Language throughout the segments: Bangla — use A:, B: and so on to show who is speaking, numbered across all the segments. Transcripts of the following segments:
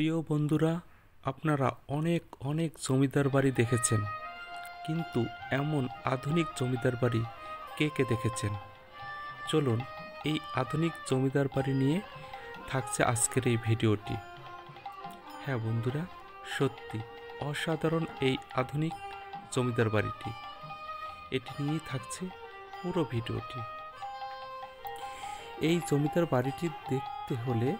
A: প্রিয় বন্ধুরা, আপনারা অনেক অনেক জমিদার বাড়ি দেখেছেন, কিন্তু এমন আধুনিক জমিদার বাড়ি কে কে দেখেছেন? চলুন এই আধুনিক জমিদার বাড়ি নিয়ে থাকছে আজকের এই ভিডিওটি। হ্যাঁ বন্ধুরা, সত্যি অসাধারণ এই আধুনিক জমিদার বাড়িটি। এটি নিয়েই থাকছে পুরো ভিডিওটি। এই জমিদার বাড়িটি দেখতে হলে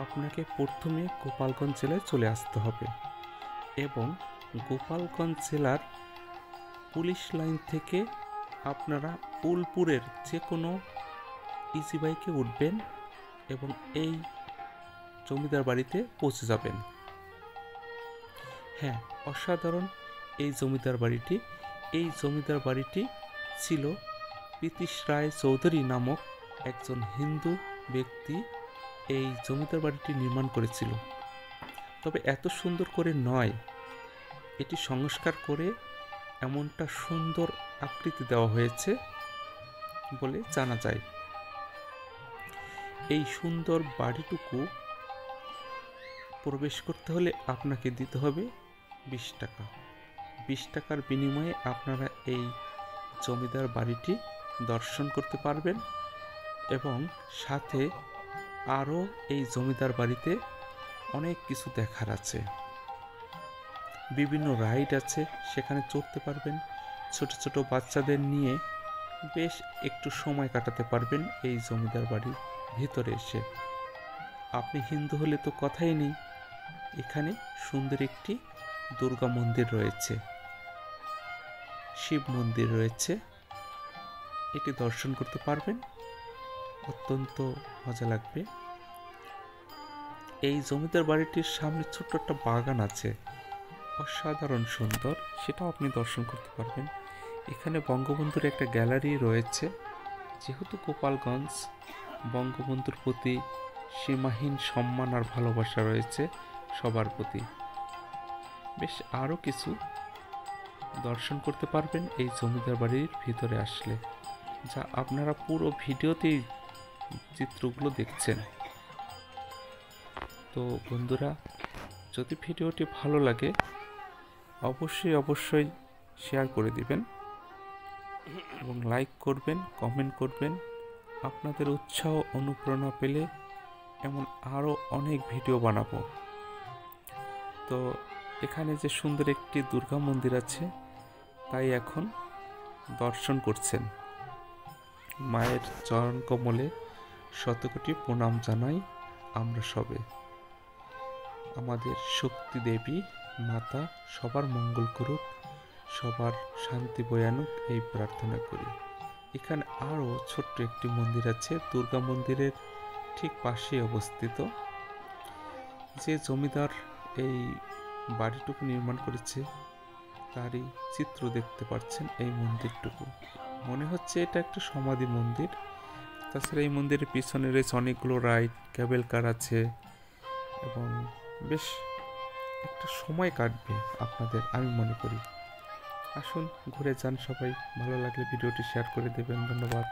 A: আপনাকে প্রথমে গোপালগঞ্জ জেলায় চলে আসতে হবে এবং গোপালগঞ্জ জেলার পুলিশ লাইন থেকে আপনারা উলপুরের যে কোনো ইজি বাইকে উঠবেন এবং এই জমিদার বাড়িতে পৌঁছে যাবেন। হ্যাঁ, অসাধারণ এই জমিদার বাড়িটি। এই জমিদার বাড়িটি ছিল প্রীতিশ রায় চৌধুরী নামক একজন হিন্দু ব্যক্তি এই জমিদার বাড়িটি নির্মাণ করেছিল। তবে এত সুন্দর করে নয়, এটি সংস্কার করে এমনটা সুন্দর আকৃতি দেওয়া হয়েছে বলে জানা যায়। এই সুন্দর বাড়িটুকু প্রবেশ করতে হলে আপনাকে দিতে হবে 20 টাকা। 20 টাকার বিনিময়ে আপনারা এই জমিদার বাড়িটি দর্শন করতে পারবেন এবং সাথে আরও এই জমিদার বাড়িতে অনেক কিছু দেখার আছে। বিভিন্ন রাইড আছে, সেখানে চড়তে পারবেন। ছোট ছোট বাচ্চাদের নিয়ে বেশ একটু সময় কাটাতে পারবেন এই জমিদার বাড়ির ভিতরে এসে। আপনি হিন্দু হলে তো কথাই নেই, এখানে সুন্দর একটি দুর্গা মন্দির রয়েছে, শিব মন্দির রয়েছে, এটি দর্শন করতে পারবেন। অত্যন্ত মজা লাগবে। এই জমিদার বাড়িটির সামনে ছোট্ট একটা বাগান আছে, অসাধারণ সুন্দর, সেটাও আপনি দর্শন করতে পারবেন। এখানে বঙ্গবন্ধুর একটা গ্যালারি রয়েছে। যেহেতু গোপালগঞ্জ, বঙ্গবন্ধুর প্রতি সীমাহীন সম্মান আর ভালোবাসা রয়েছে সবার প্রতি। বেশ আরও কিছু দর্শন করতে পারবেন এই জমিদার বাড়ির ভিতরে আসলে, যা আপনারা পুরো ভিডিওতেই চিত্রগুলো দেখছেন। তো বন্ধুরা, যদি ভিডিওটি ভালো লাগে অবশ্যই শেয়ার করে দিবেন এবং লাইক করবেন, কমেন্ট করবেন। আপনাদের উৎসাহ অনুপ্রেরণা পেলে এমন আরও অনেক ভিডিও বানাবো। তো এখানে যে সুন্দর একটি দুর্গা মন্দির আছে, তাই এখন দর্শন করছেন। মায়ের চরণ কমলে শতকোটি প্রণাম জানাই আমরা সবে। আমাদের শক্তি দেবী মাতা সবার মঙ্গল করুক, সবার শান্তি বয়ে আনুক, এই প্রার্থনা করি। এখানে আরও ছোট্ট একটি মন্দির আছে, দুর্গা মন্দিরের ঠিক পাশে অবস্থিত। যে জমিদার এই বাড়িটুকু নির্মাণ করেছে তারই চিত্র দেখতে পাচ্ছেন এই মন্দিরটুকু। মনে হচ্ছে এটা একটা সমাধি মন্দির। তাছাড়া এই মন্দিরের পিছনে রয়েছে অনেকগুলো রাইড, ক্যাবেল কার আছে এবং বেশ একটা সময় কাটবে আপনাদের, আমি মনে করি। আসুন ঘুরে যান সবাই। ভালো লাগলে ভিডিওটি শেয়ার করে দেবেন। ধন্যবাদ।